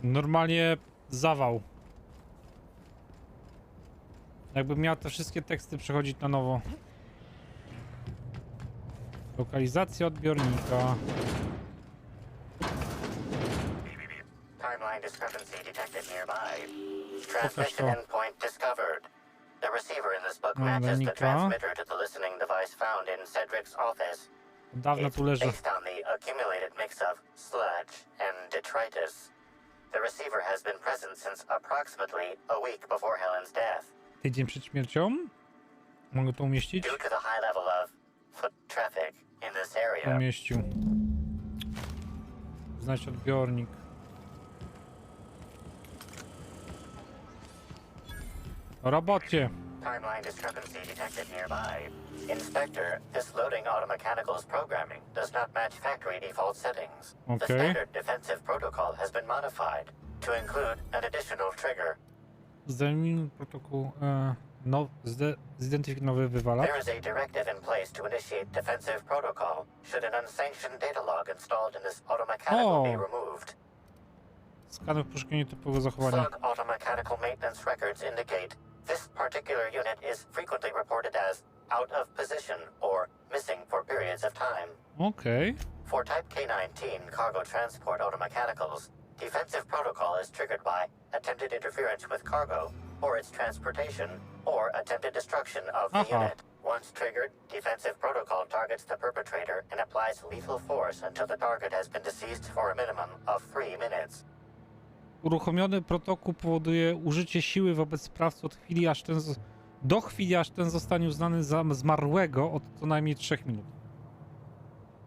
Normalnie zawał. Jakbym miał te wszystkie teksty przechodzić na nowo. Lokalizacja odbiornika. Timeline discrepancy detected nearby. Transmission endpoint discovered. The receiver in this book matches the transmitter to the listening device found in Cedric's office. Dawno tu leży. Based on the accumulated mix of sludge and detritus. The receiver has been present since approximately a week before Helen's death. Tydzień przed śmiercią? Mogę to umieścić? Due to the high level of foot traffic in this area. Umieścił. Znajdź odbiornik. Robocie. Timeline discrepancy detected nearby. Inspector, this loading automechanical's programming does not match factory default settings. The standard defensive protocol has been modified to include an additional trigger. Zdejmij protokół. Zidentyfikuj nowy wywalacz. There is a directive in place to initiate defensive protocol should an unsanctioned data log installed in this automechanical be removed. Skanuj poszukiwanie typowego zachowania. Slug automechanical maintenance records indicate this particular unit is frequently reported as out of position or missing for periods of time. Okay. For Type K-19 cargo transport automechanicals, defensive protocol is triggered by attempted interference with cargo, or its transportation, or attempted destruction of the unit. Once triggered, defensive protocol targets the perpetrator and applies lethal force until the target has been deceased for a minimum of 3 minutes. Uruchomiony protokół powoduje użycie siły wobec sprawcy do chwili, aż ten zostanie uznany za zmarłego od co najmniej 3 minut.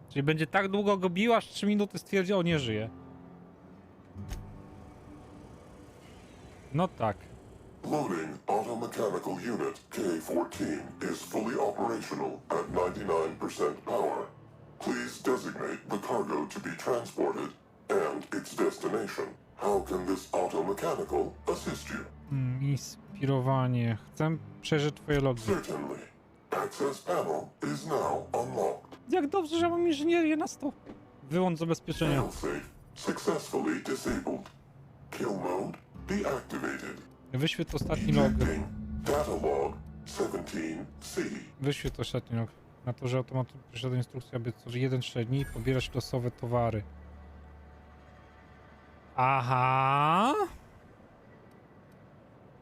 Czyli będzie tak długo go bił, aż 3 minuty stwierdzi, o nie żyje. No tak. Loading automechanical unit K-14 is fully operational at 99% power. Please designate the cargo to be transported and its destination. How can this automechanical assist you? Inspirowanie. Chcę przeżyć twoje logi. Certainly. Access panel is now unlocked. Jak dobrze, że mam inżynierię na 100. Wyłącz zabezpieczenia. Failsafe successfully disabled. Kill mode deactivated. Wyświetl ostatni log. Data log 17C. Wyświetl ostatni log. Na to, że automat posiada instrukcję, aby co 1-3 dni pobierać losowe towary. Aha.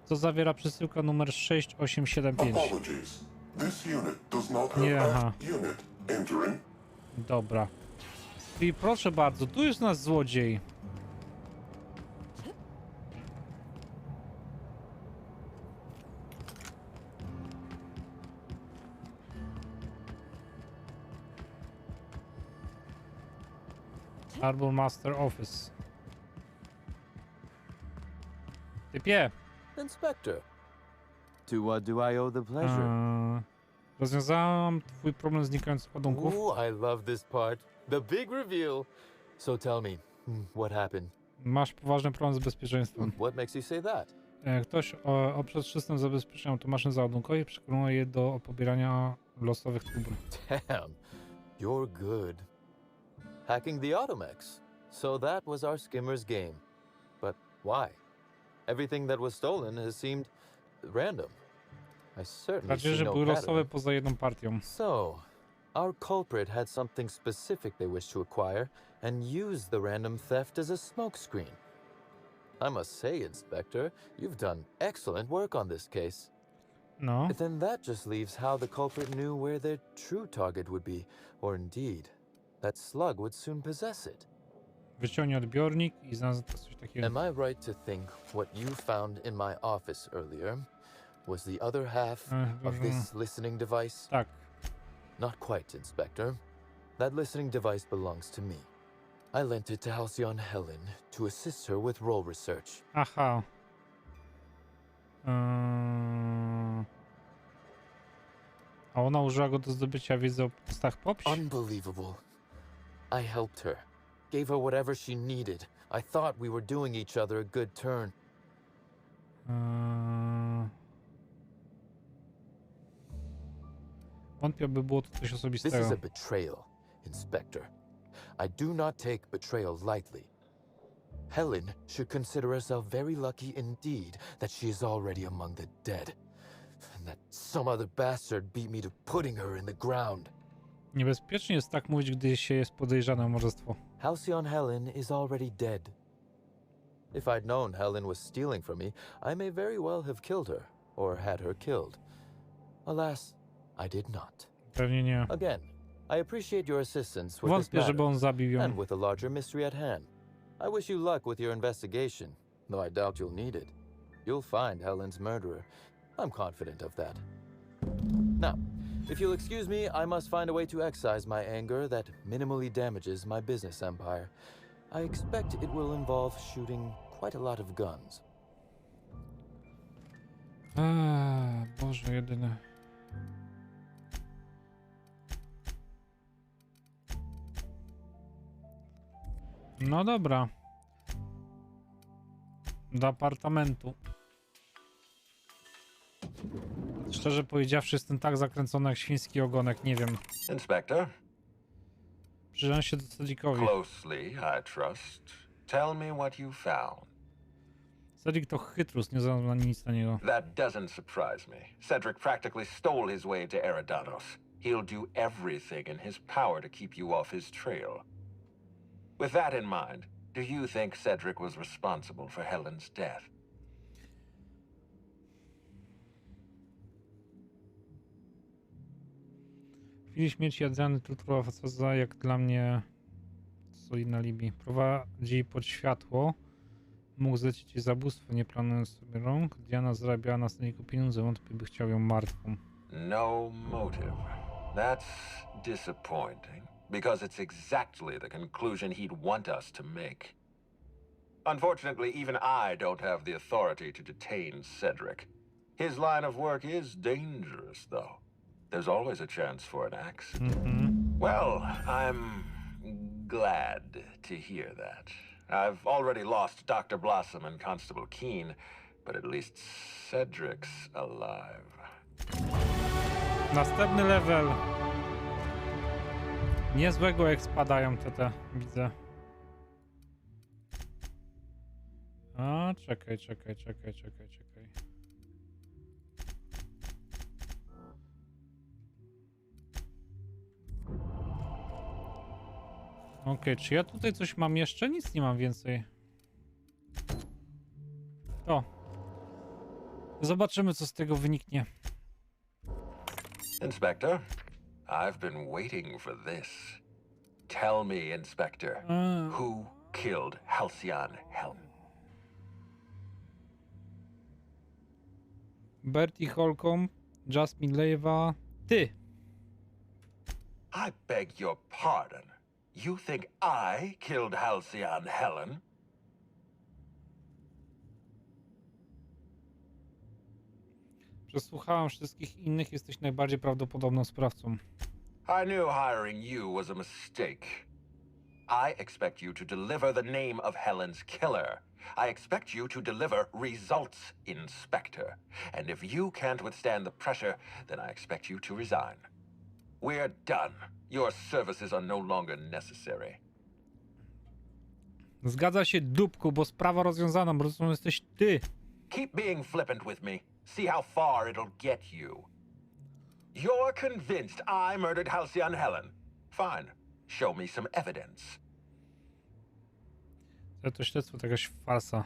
Co zawiera przesyłka numer 6875? Apologies. This unit does not have Nie, aha. unit entering. Dobra. I proszę bardzo, tu jest nasz złodziej. Harbor Master Office. Typie. Inspector, to what do I owe the pleasure? Rozwiązałam twój problem znikających ładunków. Ooh, I love this part. The big reveal. So tell me, what happened? Masz poważny problem z bezpieczeństwem. What makes you say that? Ktoś oprzez system zabezpieczenia automatyczny załadunkowy przekonuje je do pobierania losowych dóbr. Damn, you're good. Hacking the automechs. So that was our skimmer's game. But why? Everything that was stolen has seemed random. I certainly Znaczy, see że no były losowe pattern. poza jedną partią. So, our culprit had something specific they wished to acquire and used the random theft as a smokescreen. I must say, Inspector, you've done excellent work on this case. No. But then that just leaves how the culprit knew where their true target would be, or indeed, that slug would soon possess it. Wyciągnij odbiornik i znalazł coś takiego. Am I right to think what you found in my office earlier was the other half of this listening device? Tak. Not quite, Inspector. That listening device belongs to me. I lent it to Halcyon Helen to assist her with role research. Aha. A ona użyła go do zdobycia wiedzy o postach popś? Unbelievable. I helped her. Gave her whatever she needed. I thought we were doing each other a good turn. Wątpię, by było to coś This is osobistego. a betrayal, Inspector. I do not take betrayal lightly. Helen should consider herself very lucky indeed that she is already among the dead, and that some other bastard beat me to putting her in the ground. Niebezpiecznie jest tak mówić, gdy się jest podejrzane o morderstwo. Halcyon Helen is already dead. If I'd known Helen was stealing from me, I may very well have killed her, or had her killed. Alas, I did not. Pewnie nie. Again, I appreciate your assistance with this Wątpię, żeby matter, on zabił ją. and with the larger mystery at hand. I wish you luck with your investigation, though I doubt you'll need it. You'll find Helen's murderer. I'm confident of that. Now, if you'll excuse me, I must find a way to excise my anger that minimally damages my business empire. I expect it will involve shooting quite a lot of guns. Boże, jedyne. No dobra. Do apartamentu. Szczerze powiedziawszy, jestem tak zakręcony jak świński ogonek, nie wiem. Inspector, Przyjrzałem się do Cedrikowi. closely, I trust. Tell me what you found. Cedrik to chytrus, nie znam na nic na niego. That doesn't surprise me. Cedric practically stole his way to Eridanos. He'll do everything in his power to keep you off his trail. With that in mind, do you think Cedric was responsible for Helen's death? W chwili śmierci Adriany Trutrowa facaza, jak dla mnie solidna alibi. Prowadzi pod światło. Mógł zlecić jej zabójstwo, nie planując sobie rąk. Diana zarabiała na staniku pieniądze, wątpię, by chciał ją martwą. No motive. That's disappointing, because it's exactly the conclusion he'd want us to make. Unfortunately, even I don't have the authority to detain Cedric. His line of work is dangerous, though. There's always a chance for an accident. Well, I'm glad to hear that. I've already lost Dr. Blossom and Constable Keene, but at least Cedric's alive. Następny level. Niezłego jak spadają te, widzę. A, czekaj. Okej, czy ja tutaj coś mam jeszcze? Nic nie mam więcej. O. Zobaczymy, co z tego wyniknie. Inspector, I've been waiting for this. Tell me, Inspector, who killed Halcyon Helen? Bertie Holcomb, Jasmine Leiva, ty. I beg your pardon. You think I killed Halcyon Helen? Przesłuchałem wszystkich innych, jesteś najbardziej prawdopodobną sprawcą. I knew hiring you was a mistake. I expect you to deliver the name of Helen's killer. I expect you to deliver results, Inspector. And if you can't withstand the pressure, then I expect you to resign. We're done. Your services are no longer necessary. Zgadza się, dupku, bo sprawa rozwiązana, bo to jesteś ty. Keep being flippant with me. See how far it'll get you. You're convinced I murdered Halcyon Helen. Fine. Show me some evidence. To śledztwo to jakaś farsa.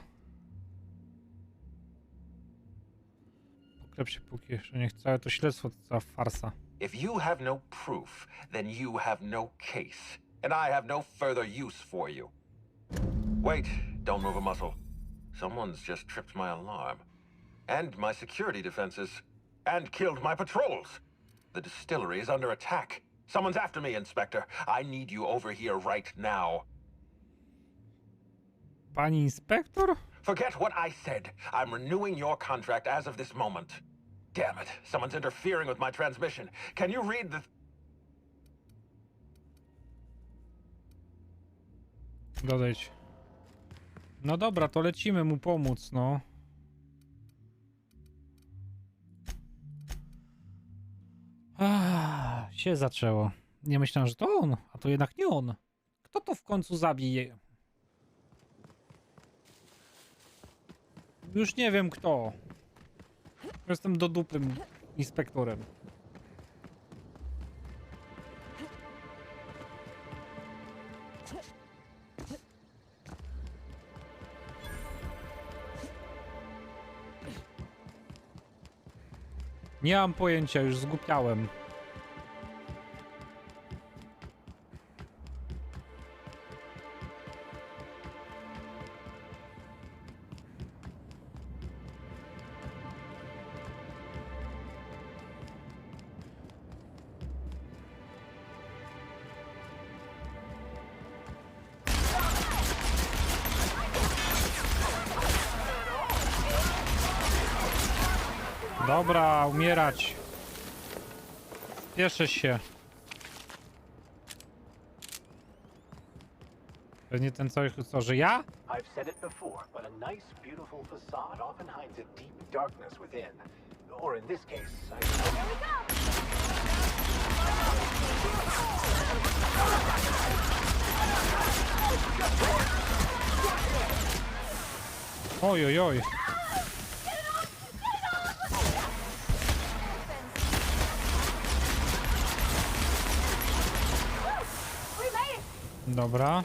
Poklep się póki jeszcze nie chcę, ale to śledztwo to cała farsa. If you have no proof, then you have no case, and I have no further use for you. Wait, don't move a muscle. Someone's just tripped my alarm. And my security defenses. And killed my patrols. The distillery is under attack. Someone's after me, Inspector. I need you over here right now. Pani inspektor? Forget what I said. I'm renewing your contract as of this moment. Damn it. Someone's interfering with my transmission. Can you read the... Dodejdź. No dobra, to lecimy mu pomóc, no. Się zaczęło. Nie myślałem, że to on, a to jednak nie on. Kto to w końcu zabije? Już nie wiem kto. Jestem do dupy inspektorem. Nie mam pojęcia, już zgłupiałem. Dobra, umierać. Spieszę się. Pewnie ten cały co, że ja? I've said it before, but a nice, beautiful facade often hides a deep darkness within. Or in this case, Oj, oj, oj. Dobra.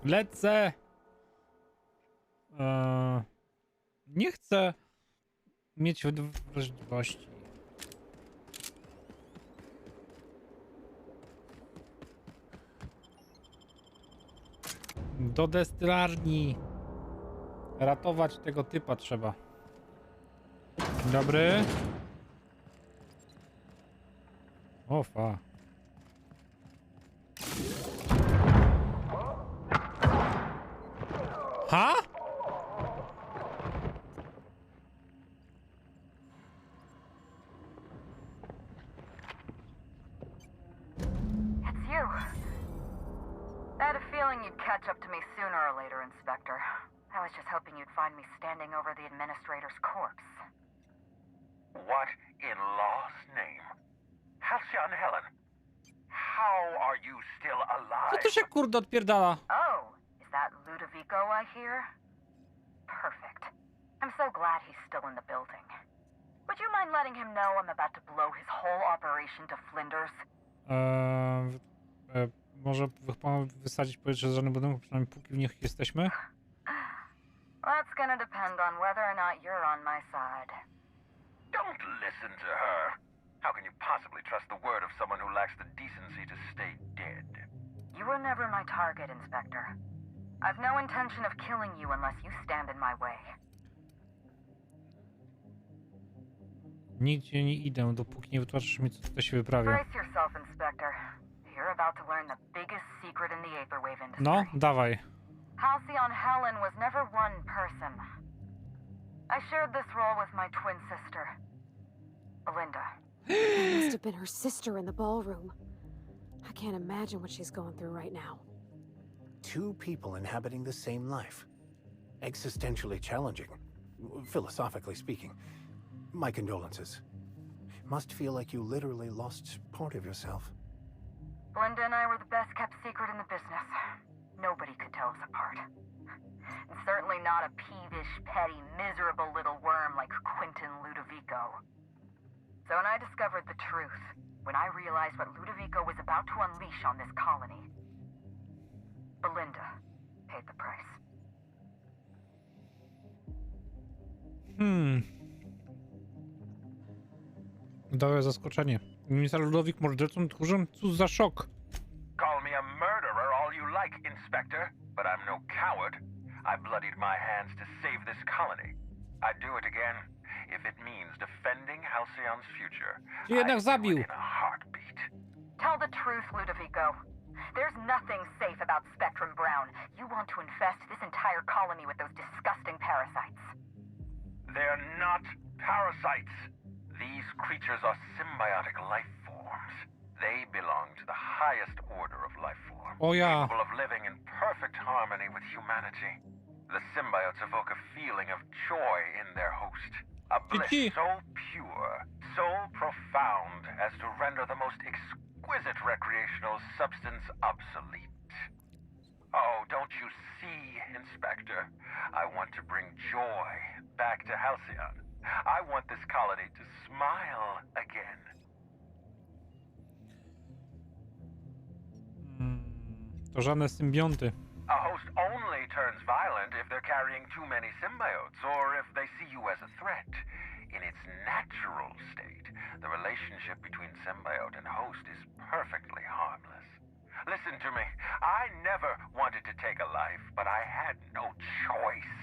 Lecę. Nie chcę mieć wrażliwości. Do destylarni. Ratować tego typa trzeba. Dzień dobry. O fa. Ha? It's you. I had a feeling you'd catch up to me sooner or later, Inspector. I was just hoping you'd find me standing over the administrator's corpse. What in law's name? Halcyon Helen, how are you still Co alive? tu się kurde odpierdala? Oh, is that Ludovico I hear? Perfect. I'm so glad he's still in the building. Would you mind letting him know I'm about to blow his whole operation to flinders? Może pan wysadzić powietrze z żadnym budynku, przynajmniej póki w nich jesteśmy? That's gonna depend on whether or not you're on my side. Don't listen to her. How can you possibly trust the word of someone who lacks the decency to stay dead? You were never my target, Inspector. I've no intention of killing you unless you stand in my way. Nigdzie nie idę, dopóki nie wytłumaczysz mi, co tutaj się wyprawia. Brace yourself, Inspector. You're about to learn the biggest secret in the Vaporwave industry. No, dawaj. Halcyon Helen was never one person. I shared this role with my twin sister, Belinda. That must have been her sister in the ballroom. I can't imagine what she's going through right now. two people inhabiting the same life. Existentially challenging, philosophically speaking. My condolences. Must feel like you literally lost part of yourself. Belinda and I were the best kept secret in the business. Nobody could tell us apart. And certainly not a peevish, petty, miserable little worm like Quentin Ludovico. So when I discovered the truth, when I realized what Ludovico was about to unleash on this colony, Belinda paid the price. Dałe zaskoczenie. Minister Ludowik mordercą, tchórzem? Cóż za szok. Call me a murderer all you like, Inspector, but I'm no coward. I bloodied my hands to save this colony. I'd do it again if it means defending Halcyon's future. Czy jednak I'd do zabił? it in a heartbeat. Tell the truth, Ludovico. There's nothing safe about Spectrum Brown. You want to infest this entire colony with those disgusting parasites. They're not parasites. These creatures are symbiotic life forms. They belong to the highest order of life form, Oh, yeah. capable of living in perfect harmony with humanity. The symbiotes evoke a feeling of joy in their host, a bliss Gdzie? so pure, so profound as to render the most exquisite recreational substance obsolete. Oh, don't you see, Inspector? I want to bring joy back to Halcyon. I want this colony to smile again. To żadne symbionty. A host only turns violent if they're carrying too many symbiotes, or if they see you as a threat. In its natural state, the relationship between symbiote and host is perfectly harmless. Listen to me. I never wanted to take a life, but I had no choice.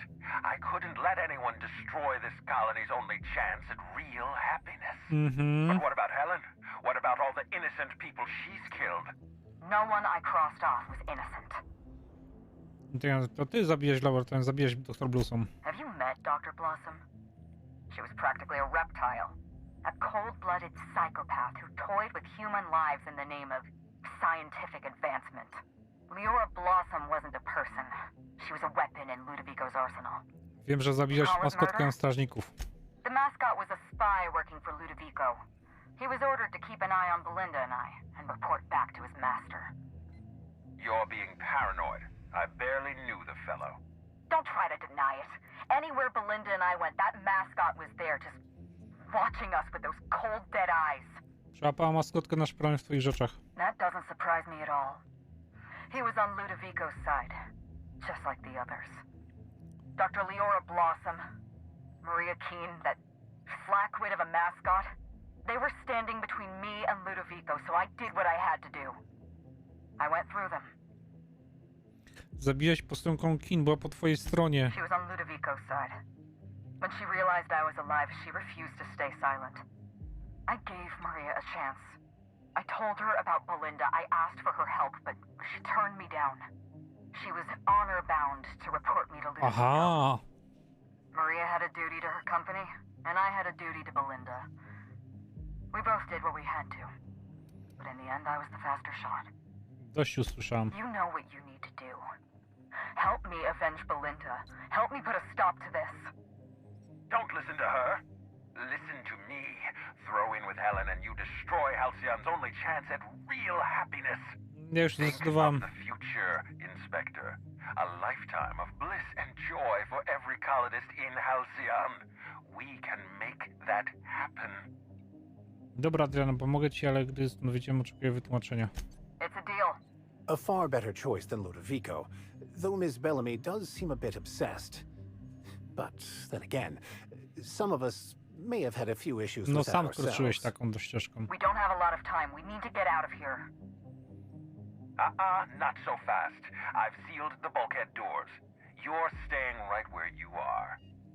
I couldn't let anyone destroy this colony's only chance at real happiness. But what about Helen? What about all the innocent people she's killed? No one I crossed off was innocent. To ty zabijesz laboratorium, zabijesz Dr. Bluesą. Have you met Dr. Blossom? She was practically a reptile. A cold-blooded psychopath who toyed with human lives in the name of scientific advancement. Leora Blossom wasn't a person. She was a weapon in Ludovico's arsenal. Wiem, że zabijasz maskotkę strażników. The mascot was a spy working for Ludovico. He was ordered to keep an eye on Belinda and I, and report back to his master. You're being paranoid. I barely knew the fellow. Don't try to deny it. Anywhere Belinda and I went, that mascot was there, just watching us with those cold, dead eyes. Przyłapała maskotkę na szpranie w twoich rzeczach. That doesn't surprise me at all. He was on Ludovico's side, just like the others. Dr. Leora Blossom, Maria Keene, that flackwit of a mascot, they were standing between me and Ludovico, so I did what I had to do. I went through them. Zabijaś postępką Keene, była po twojej stronie. She was on Ludovico's side. When she realized I was alive, she refused to stay silent. I gave Maria a chance. I told her about Belinda. I asked for her help, but she turned me down. She was honor-bound to report me to Ludovico. Aha! Maria had a duty to her company, and I had a duty to Belinda. We both did what we had to. But in the end, I was the faster shot. Dość usłyszałem. You know what you need to do. Help me avenge Belinda. Help me put a stop to this. Don't listen to her. Listen to me. Throw in with Helen and you destroy Halcyon's only chance at real happiness. Ja już zdecydowałem. Think of the future, Inspector. A lifetime of bliss and joy for every colonist in Halcyon. We can make that happen. Dobra, Adriana, pomogę ci, ale gdy wyjdziemy, oczekuję wytłumaczenia. It's a deal. A far better choice than Ludovico, though Ms. Bellamy does seem a bit obsessed. But then again, some of us may have had a few issues No with that sam kroczyłeś ourselves. taką ścieżką. We don't have a lot of time. We need to get out of here. Not so fast. I've sealed the bulkhead doors. You're staying right where you are.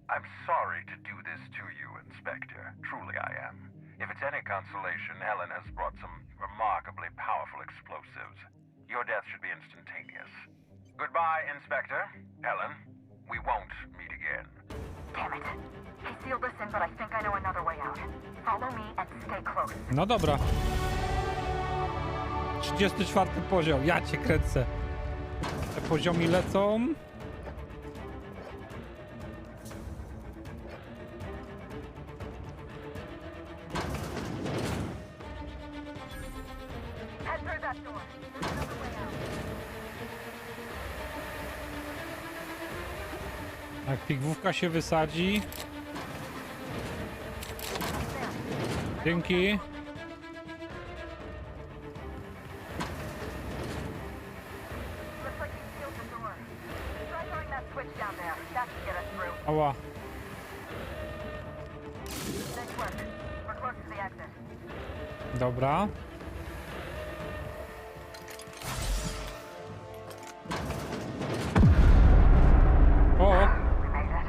I'm sorry to do this to you, Inspector. Truly I am. If it's any consolation, Helen has brought some remarkably powerful explosives. Your death should be instantaneous. Goodbye, Inspector. Helen, we won't meet again. Damn it. He sealed us in, but I think I know another way out. Follow me and stay close. No dobra. 34 poziom. Ja cię kręcę. Te poziomy lecą. Head through that door. There's another way out. Jak pigwówka się wysadzi. Dzięki. Looks like he sealed the door. Try throwing that switch down there. That should get us through. Ała. Nice work. We're close to the exit. Dobra. O! We made it.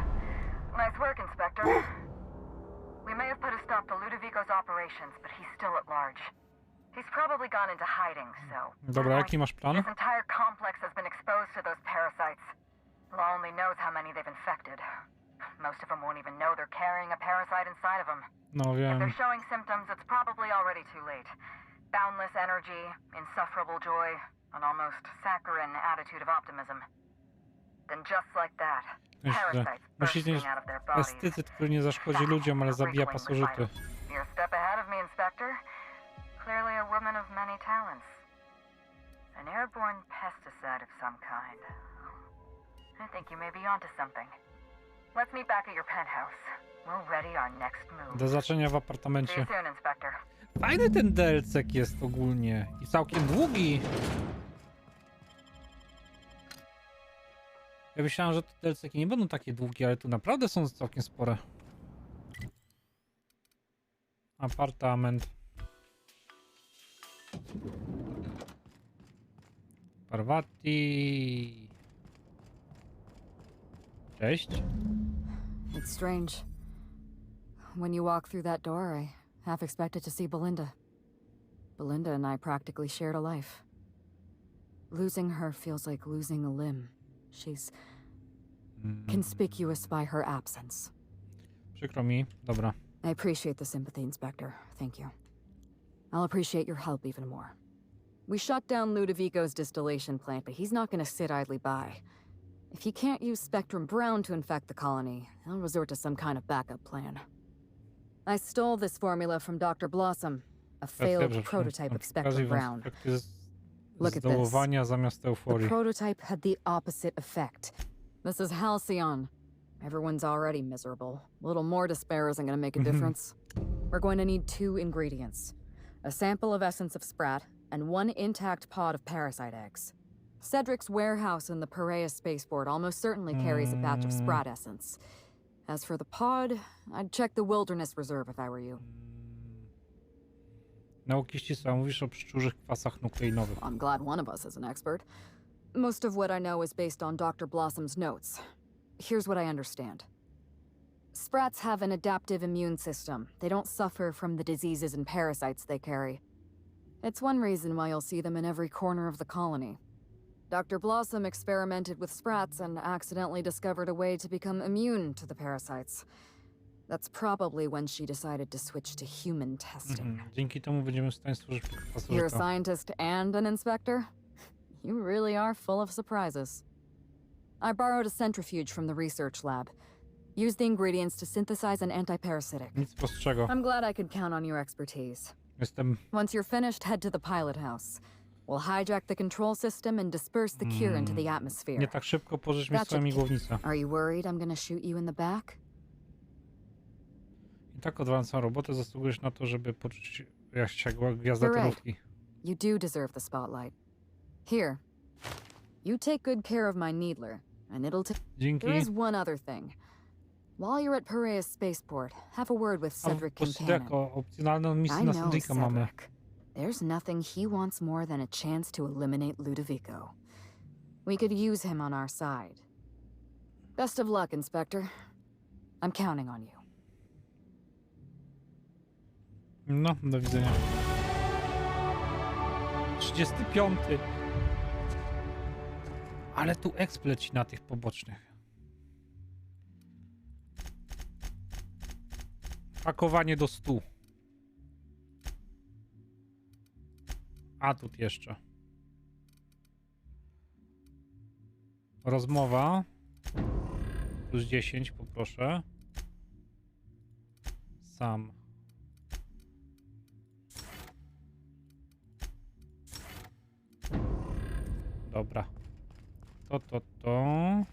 Nice work, Inspector. We may have put a stop to Ludovico's operations, but he's still at large. He's probably gone into hiding, so... Dobra, jaki masz plan? This entire complex has been exposed to those parasites. Law only knows how many they've infected. Most of them won't even know they're carrying a parasite inside of them. No If wiem. they're showing symptoms, it's probably already too late. Boundless energy, insufferable joy, an almost saccharine attitude of optimism. Then just like that, parasites Musi bursting mieć out of their bodies. pestycyd, który nie zaszkodzi ludziom, ale zabija pasożyty. You're a step ahead of me, Inspector. Clearly a woman of many talents. An airborne pesticide of some kind. I think you may be onto something. Let's meet back at your penthouse. We'll ready our next move. Do zobaczenia w See you apartamencie. soon, Inspector. Fajny ten DLC jest ogólnie. I całkiem długi. Ja myślałem, że te DLC nie będą takie długie, ale tu naprawdę są całkiem spore. Apartament. Parvati. Cześć. It's strange. When you walk through that door, I half expected to see Belinda. Belinda and I practically shared a life. Losing her feels like losing a limb. She's conspicuous by her absence. Przykro mi. Dobra. I appreciate the sympathy, Inspector. Thank you. I'll appreciate your help even more. We shut down Ludovico's distillation plant, but he's not going to sit idly by. If he can't use Spectrum Brown to infect the colony, he'll resort to some kind of backup plan. I stole this formula from Dr. Blossom, a failed prototype of Spectrum Brown. Look at this. Zamiast The euforii. prototype had the opposite effect. This is Halcyon. Everyone's already miserable. A little more despair isn't going to make a difference. We're going to need 2 ingredients. A sample of essence of sprat, and 1 intact pod of parasite eggs. Cedric's warehouse in the Piraeus spaceport almost certainly carries a batch of sprat essence. As for the pod, I'd check the wilderness reserve if I were you. Nauki ścisłe, mówisz o pszczórzych kwasach nukleinowych. I'm glad one of us is an expert. Most of what I know is based on Dr. Blossom's notes. Here's what I understand. Sprats have an adaptive immune system. They don't suffer from the diseases and parasites they carry. It's one reason why you'll see them in every corner of the colony. Dr. Blossom experimented with sprats and accidentally discovered a way to become immune to the parasites. That's probably when she decided to switch to human testing. Dzięki temu będziemy w stanie stworzyć You're a pasożyta. scientist and an inspector? You really are full of surprises. I borrowed a centrifuge from the research lab. Use the ingredients to synthesize an antiparasitic. Nic prostszego. I'm glad I could count on your expertise. Jestem... Once you're finished, head to the pilot house. We'll hijack the control system and disperse the cure into the atmosphere. Nie tak szybko pożycz mi Gotcha. swoją migłownicę. Are you worried I'm gonna shoot you in the back? I tak odwalam całą robotę, zasługujesz na to, żeby poczuć jak się gwiazda You're right. torówki. You do deserve the spotlight. Here. You take good care of my needler, and it'll take... Dzięki. There is one other thing. While you're at Piraeus Spaceport, have a word with A Cedric po prostu Kincannon. jako opcjonalną misję I na know Cedrika mamy. Cedric. There's nothing he wants more than a chance to eliminate Ludovico. We could use him on our side. Best of luck, Inspector. I'm counting on you. No, do widzenia. 35. Ale tu exp leci na tych pobocznych. Pakowanie do 100. Atut jeszcze. Rozmowa. Plus 10 poproszę. Sam. Dobra. To.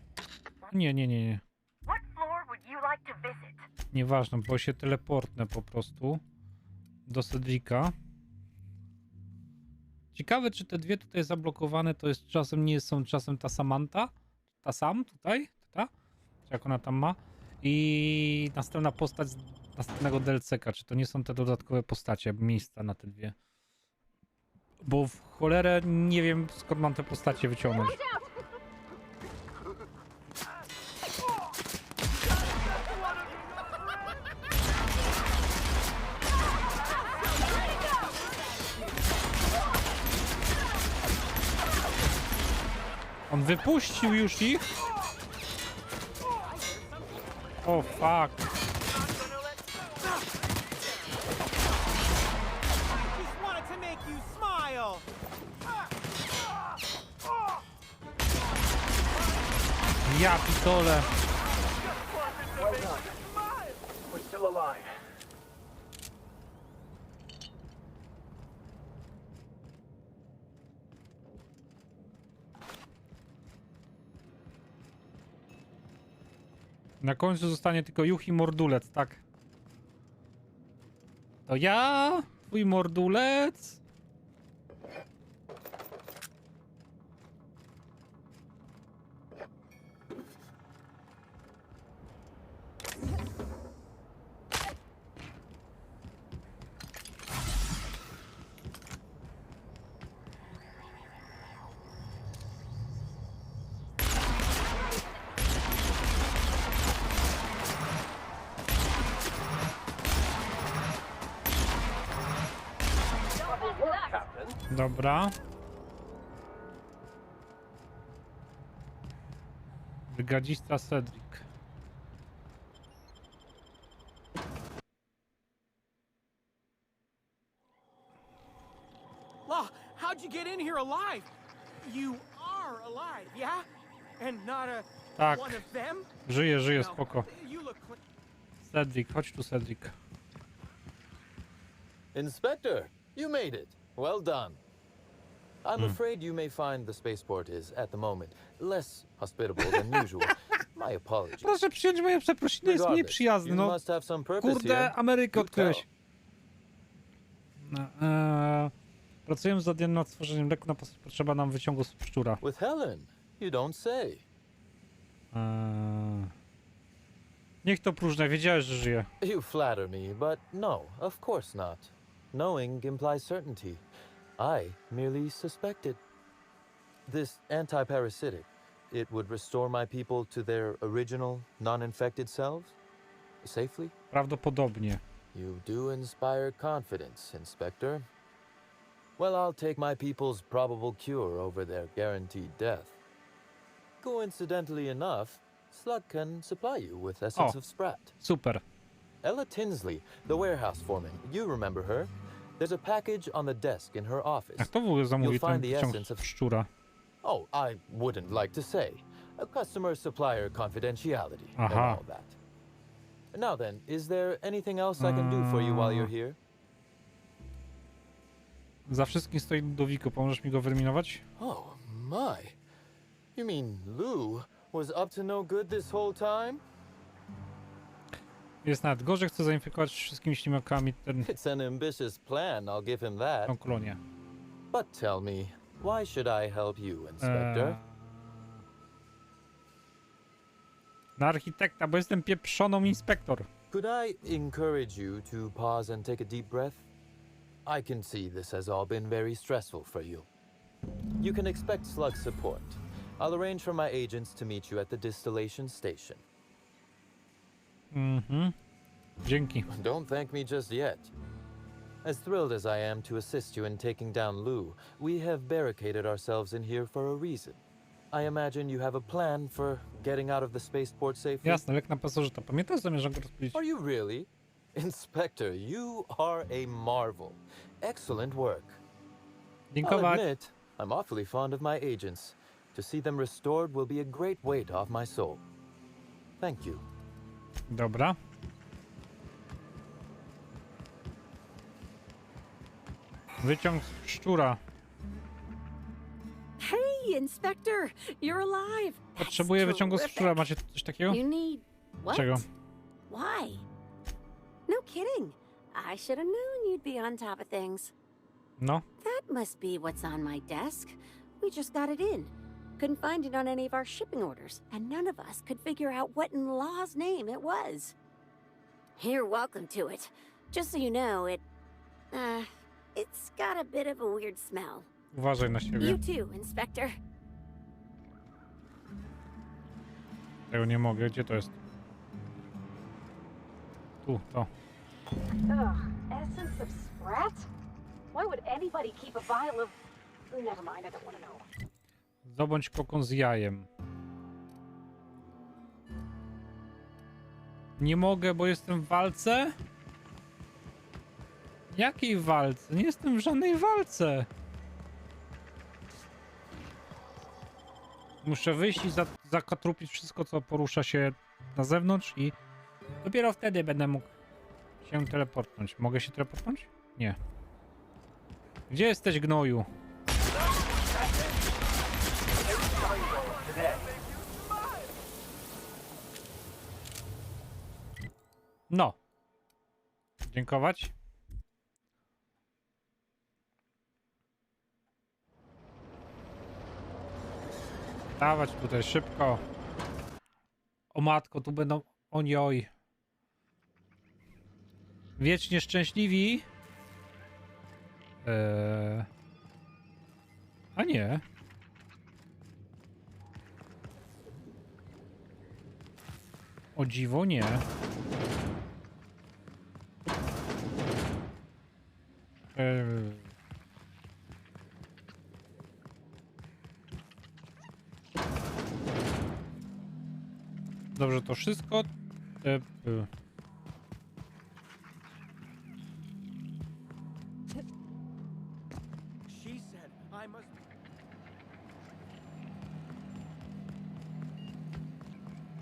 Nie. What floor would you like to visit? Nieważne, bo się teleportnę po prostu do Cedrika. Ciekawe, czy te dwie tutaj zablokowane to jest czasem, nie są czasem ta Samantha? Ta Sam tutaj? Ta? Czy jak ona tam ma? I następna postać z następnego DLC-ka. Czy to nie są te dodatkowe postacie, miejsca na te dwie? Bo w cholerę nie wiem, skąd mam te postacie wyciągnąć. On wypuścił już ich? O fuck. Ja pitole. We're still alive. Na końcu zostanie tylko Yuuhi mordulec, tak? To ja? Twój mordulec? Dobra. Brygadzista Cedric. Law, how'd you get in here alive? You are alive, yeah? And not a Tak. one of them? Żyje, żyje, No, spoko. you look Cedric, chodź tu, Cedric. Inspector, you made it. Well done. I'm afraid you may find the spaceport is, at the moment, less hospitable than usual. My apologies. Proszę przyjąć moje przeprosiny, jest mniej Regardless, przyjazny, you no. must have some purpose Kurde, here. Amerykę Do tell. odkryłeś. No, pracuję za dzień nad stworzeniem leku na potrzeba nam wyciągu z szczura. With Helen, you don't say. Niech to próżne, wiedziałeś, że żyje. You flatter me, but no, of course not. Knowing implies certainty. I merely suspected. This anti-parasitic, it would restore my people to their original, non-infected selves? Safely? Prawdopodobnie. You do inspire confidence, Inspector. Well, I'll take my people's probable cure over their guaranteed death. Coincidentally enough, Slug can supply you with essence O. of Sprat. Super. Ella Tinsley, the warehouse foreman, you remember her? There's a package on the desk in her office. Jak to w ogóle zamówi You'll ten find the wyciąg essence of- szczura? Oh, I wouldn't like to say. A customer-supplier confidentiality and Aha. all that. Now then, is there anything else I can do for you while you're here? Za wszystkim stoi Ludowiko, pomożesz mi go wyeliminować? Oh, my. You mean Lou was up to no good this whole time? Jest nawet gorzej, chce zainfekować wszystkimi ślimakami It's an ambitious plan, I'll give him that. tą kolonię. But tell me, why should I help you, Inspector? Na architekta, bo jestem pieprzoną inspektor. Could I encourage you to pause and take a deep breath? I can see this has all been very stressful for you. You can expect Slug support. I'll arrange for my agents to meet you at the distillation station. Dzięki. Don't thank me just yet. As thrilled as I am to assist you in taking down Lou, we have barricaded ourselves in here for a reason. I imagine you have a plan for getting out of the spaceport safely? Jasne, lek na pasożyta. Pamiętasz, zamierzam go rozpilić. Are you really? Inspector, you are a marvel. Excellent work. I'll Dziękować. admit, I'm awfully fond of my agents. To see them restored will be a great weight off my soul. Thank you. Dobra. Wyciąg szczura. Hey, Inspector, you're alive. Potrzebuję wyciągu z terrific. szczura. Macie coś takiego? You need what? Czego? Why? No kidding. I should have known you'd be on top of things. No. That must be what's on my desk. We just got it in. Couldn't find it on any of our shipping orders, and none of us could figure out what in law's name it was. You're welcome to it. Just so you know, it's got a bit of a weird smell. Uważaj na siebie. You too, Inspector. Tego nie mogę. Gdzie to jest? Tu, to. Ugh, essence of Sprat? Why would anybody keep a vial of... Never mind, I don't want to know. Zdobądź kokon z jajem. Nie mogę, bo jestem w walce? Jakiej walce? Nie jestem w żadnej walce. Muszę wyjść i zakatrupić wszystko, co porusza się na zewnątrz i dopiero wtedy będę mógł się teleportnąć. Mogę się teleportnąć? Nie. Gdzie jesteś, gnoju? No. Dziękować. Dawać tutaj szybko. O matko, tu będą... Ojoj. Wiecznie szczęśliwi. A nie. O dziwo nie. Dobrze, to wszystko. She said I must.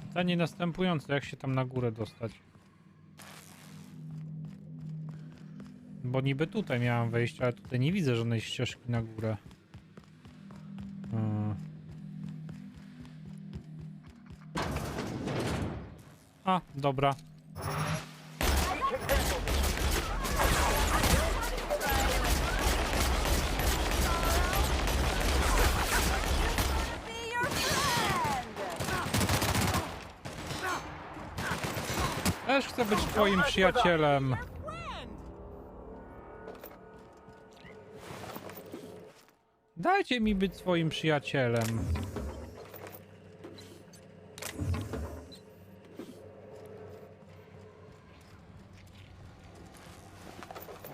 Pytanie następujące, jak się tam na górę dostać? Bo niby tutaj miałem wejście, ale tutaj nie widzę żadnej ścieżki na górę. A, dobra. Też chcę być twoim przyjacielem. Dajcie mi być swoim przyjacielem.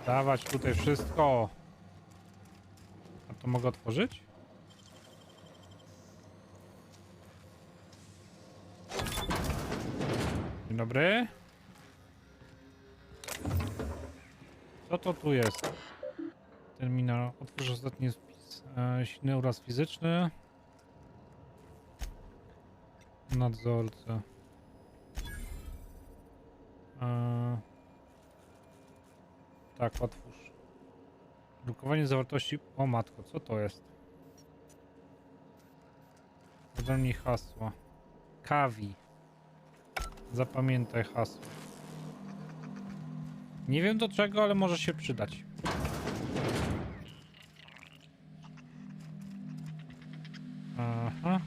Dawać tutaj wszystko. A to mogę otworzyć? Dzień dobry. Co to tu jest? Terminal. Otwórz ostatni spis. Silny uraz fizyczny. Nadzorca. Tak, otwórz. Drukowanie zawartości... O matko, co to jest? Podaj mi hasła. Kawi. Zapamiętaj hasło. Nie wiem do czego, ale może się przydać. Aha.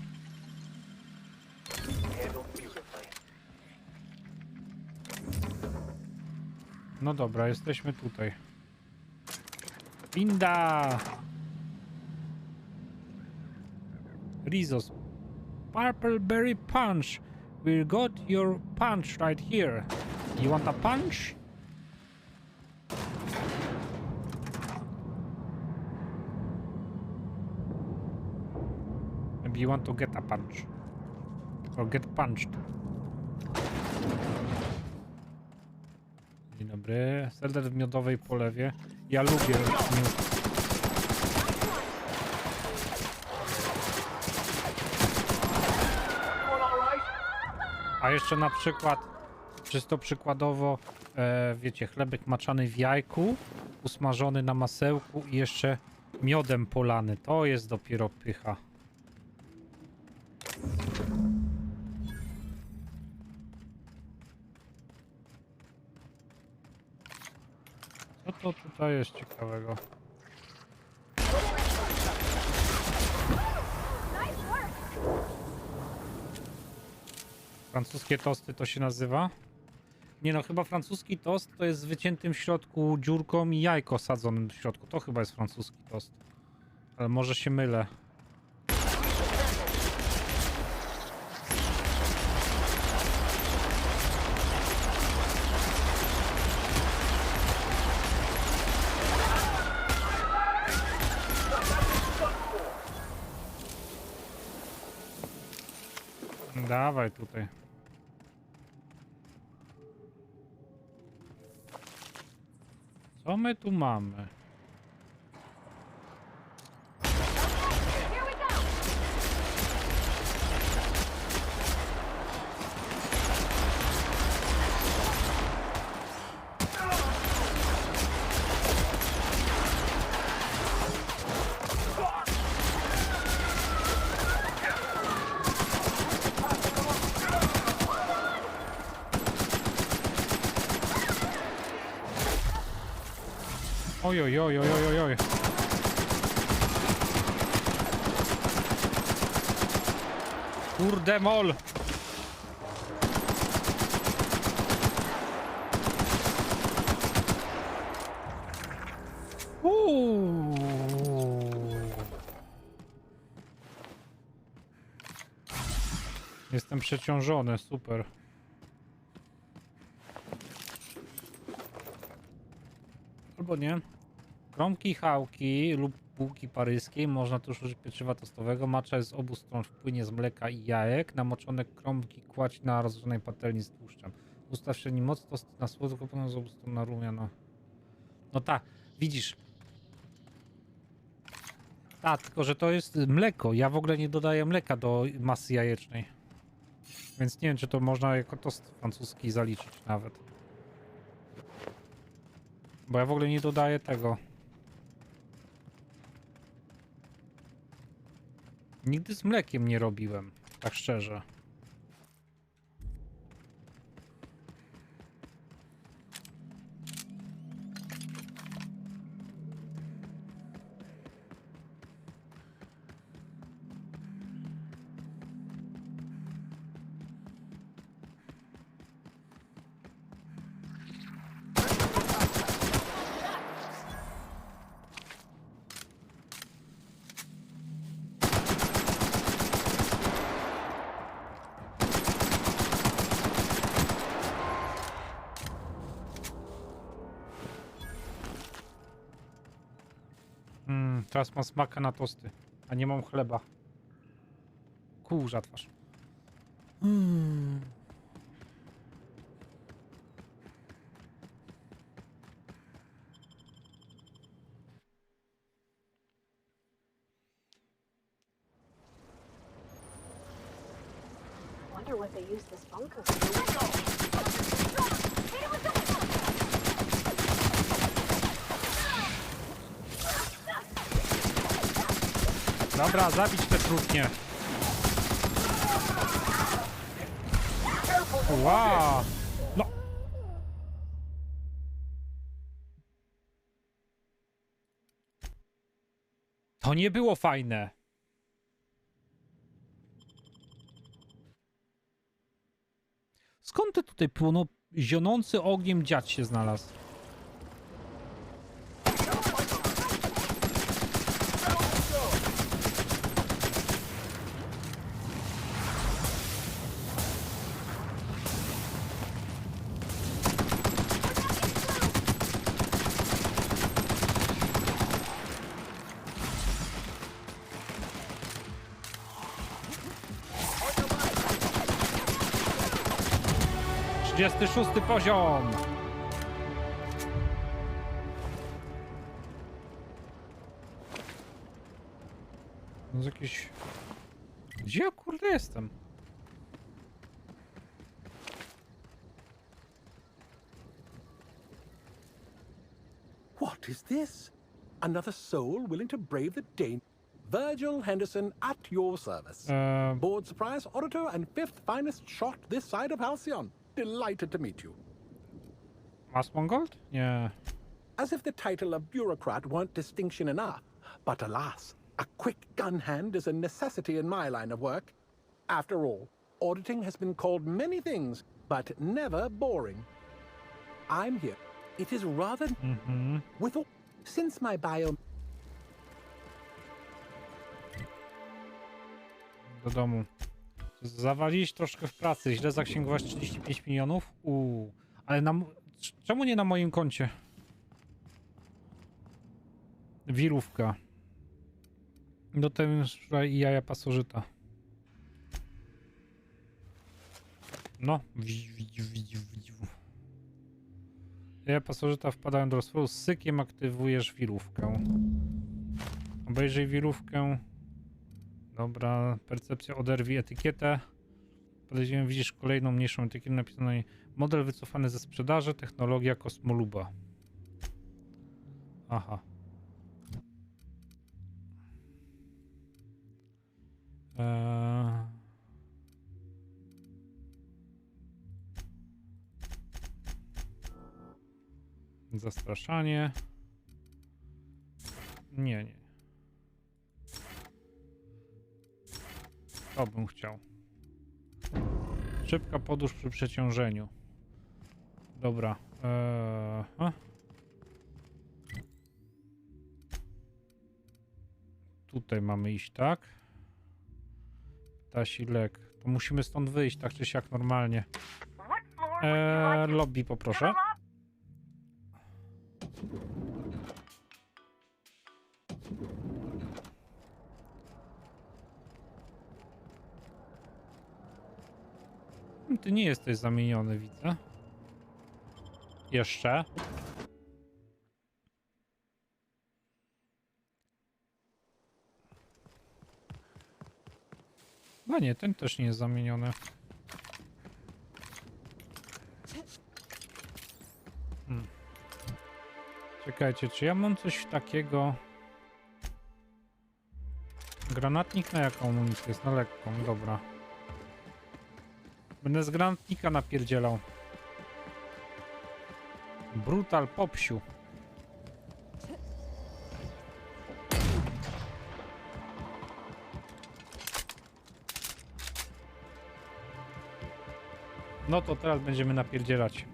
No dobra, jesteśmy tutaj. Winda! Rizos. Purple berry punch. We got your punch right here. You want a punch? Maybe you want to get a punch. Or get punched. Dzień dobry. Serdel w miodowej polewie. Ja lubię miód. A jeszcze na przykład, czysto przykładowo, wiecie, chlebek maczany w jajku, usmażony na masełku i jeszcze miodem polany. To jest dopiero pycha. Co to tutaj jest ciekawego? Francuskie tosty to się nazywa? Nie no, chyba francuski tost to jest z wyciętym w środku dziurką i jajko sadzonym w środku. To chyba jest francuski tost. Ale może się mylę. Dawaj tutaj. Co my tu mamy? Oj, oj, oj, oj, oj, oj. Kurde mol. Jestem przeciążony, super. Albo nie. Kromki chałki lub bułki paryskie można też użyć pieczywa tostowego. Macza jest z obu stron w płynie z mleka i jajek. Namoczone kromki kładź na rozgrzanej patelni z tłuszczem. Ustaw średni moc, tosty na słodko, potem z obu stron na rumiano. No tak, widzisz. Tak, tylko że to jest mleko. Ja w ogóle nie dodaję mleka do masy jajecznej. Więc nie wiem, czy to można jako tost francuski zaliczyć nawet. Bo ja w ogóle nie dodaję tego. Nigdy z mlekiem nie robiłem, tak szczerze. Teraz mam smaka na tosty, a nie mam chleba. Kurza twarz. Wonder what they use this bunker for. Dobra, zabić te trudnie. Wow. No. To nie było fajne. Skąd ty tutaj płono zionący ogniem dziad się znalazł? Jest 36 poziom. To jest jakiś... Gdzie ja kurde jestem? What is this? Another soul willing to brave the danger? Virgil Henderson at your service. Board surprise auditor and fifth finest shot this side of Halcyon. Delighted to meet you. Masmongold? Nie. As if the title of bureaucrat weren't distinction enough. But alas, a quick gun hand is a necessity in my line of work. After all, auditing has been called many things, but never boring. I'm here. It is rather... With all... Since my bio... Do domu. Zawalić troszkę w pracy. Źle zaksięgować 35 milionów. Ale na... Czemu nie na moim koncie? Wirówka. Do tego i jaja pasożyta. No. Jaja pasożyta wpadają do rozwoju. Z sykiem aktywujesz wirówkę. Obejrzyj wirówkę. Dobra, percepcja, oderwij etykietę. Podejdziemy, widzisz kolejną mniejszą etykietę napisaną model wycofany ze sprzedaży, technologia kosmoluba. Aha. Zastraszanie. Nie, nie. To bym chciał. Szybka podróż przy przeciążeniu. Dobra. Tutaj mamy iść, tak? Ptasi lek. To musimy stąd wyjść, tak czy siak normalnie. Lobby poproszę. Ty nie jesteś zamieniony, widzę. Jeszcze. No nie, ten też nie jest zamieniony. Czekajcie, czy ja mam coś takiego... Granatnik na jaką amunicję jest? Na lekką, dobra. Będę z granatnika napierdzielał. Brutal popsiu. No to teraz będziemy napierdzielać.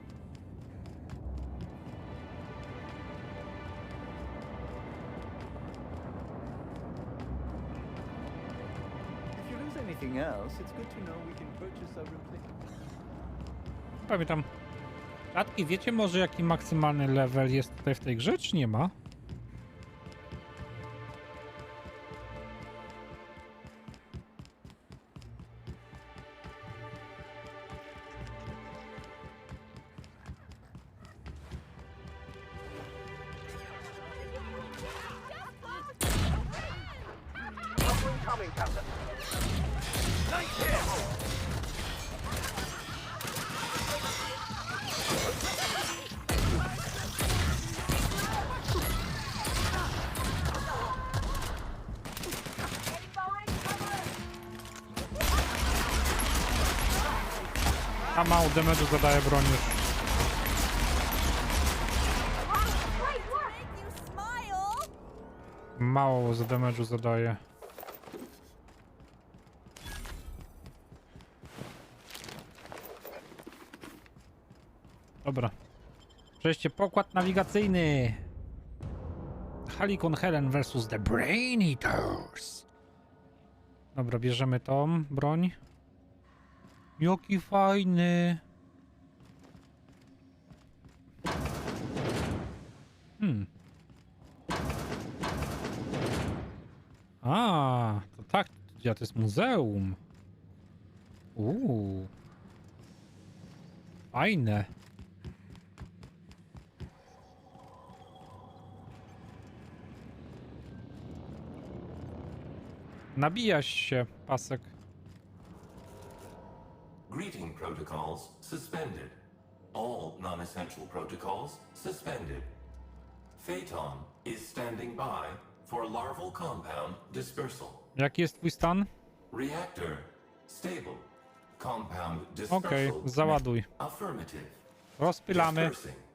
Pamiętam. Rzadki, wiecie może jaki maksymalny level jest tutaj w tej grze, czy nie ma? A mało damage'u zadaje broń już. Mało za damage'u zadaje. Dobra. Przejście pokład nawigacyjny. Halikon Helen versus the Brain Eaters. Dobra, bierzemy tą broń. Jaki fajny. A, to tak, to jest muzeum. Fajne. Nabijaś się, pasek. Greeting protocols suspended. All non-essential protocols suspended. Phaeton is standing by for larval compound dispersal. Jaki jest twój stan? Reactor stable. Compound dispersal. Okej, załaduj. Affirmative. Rozpylamy. Dispersing.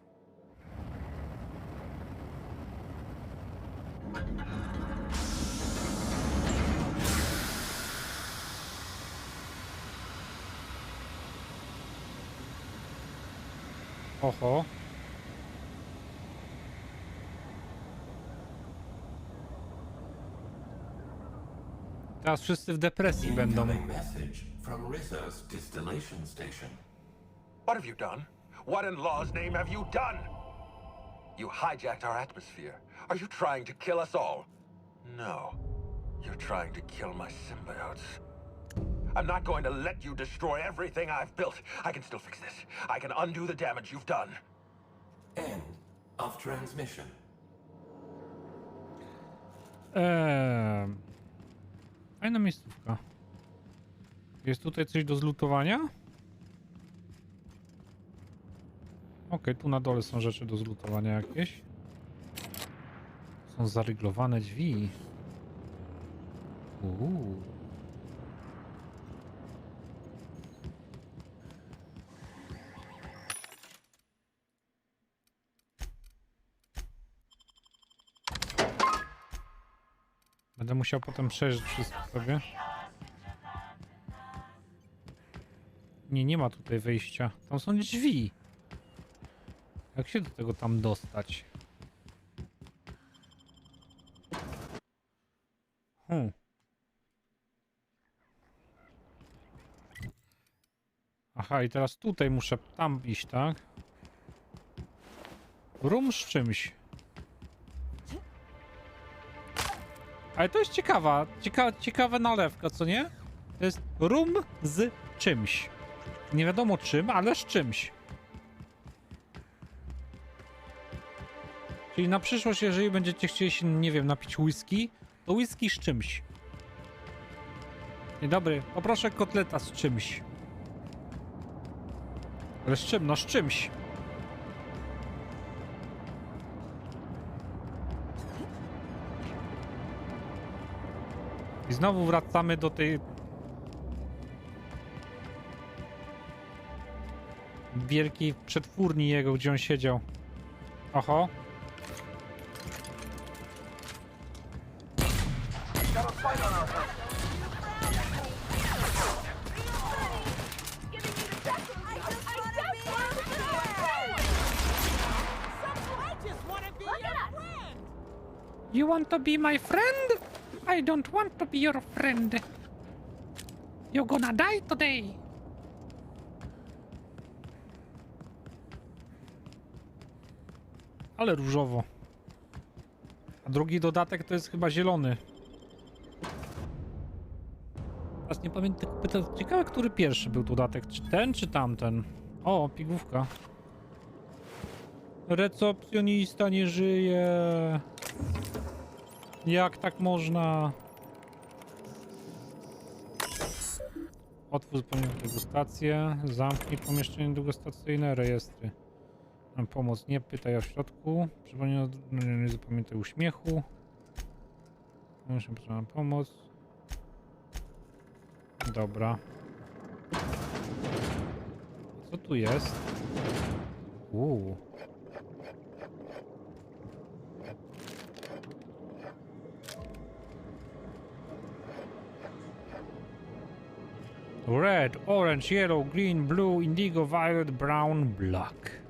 Oho. Teraz wszyscy w depresji będą. Message from Rizzo's distillation station. What have you done? What in law's name have you done? You hijacked our atmosphere. Are you trying to kill us all? No. You're trying to kill my symbiotes. I'm not going to let you destroy everything I've built. I can still fix this. I can undo the damage you've done. End of transmission. Fajna miejscówka. Jest tutaj coś do zlutowania? Okej, tu na dole są rzeczy do zlutowania jakieś. Są zaryglowane drzwi. Będę musiał potem przejrzeć wszystko sobie. Nie, nie ma tutaj wejścia. Tam są drzwi. Jak się do tego tam dostać? Aha, i teraz tutaj muszę tam iść, tak? Rum z czymś. Ale to jest ciekawa nalewka, co nie? To jest rum z czymś. Nie wiadomo czym, ale z czymś. Czyli na przyszłość, jeżeli będziecie chcieli się, nie wiem, napić whisky, to whisky z czymś. Dzień dobry, poproszę kotleta z czymś. Ale z czym? No z czymś. I znowu wracamy do tej wielkiej przetwórni jego, gdzie on siedział. Oho. You want to be my friend? I don't want to be your friend. You're gonna die today. Ale różowo. A drugi dodatek to jest chyba zielony. Teraz nie pamiętam, ciekawe, który pierwszy był dodatek. Czy ten, czy tamten? O, pigłówka. Recepcjonista nie żyje. Jak tak można? Otwórz zupełnie degustację. Zamknij pomieszczenie degustacyjne. Rejestry. Mam pomoc. Nie pytaj o środku. Przypomnij, nie zapamiętaj uśmiechu. Potrzebna pomoc. Dobra. Co tu jest? Red, orange, yellow, green, blue, indigo, violet, brown, black.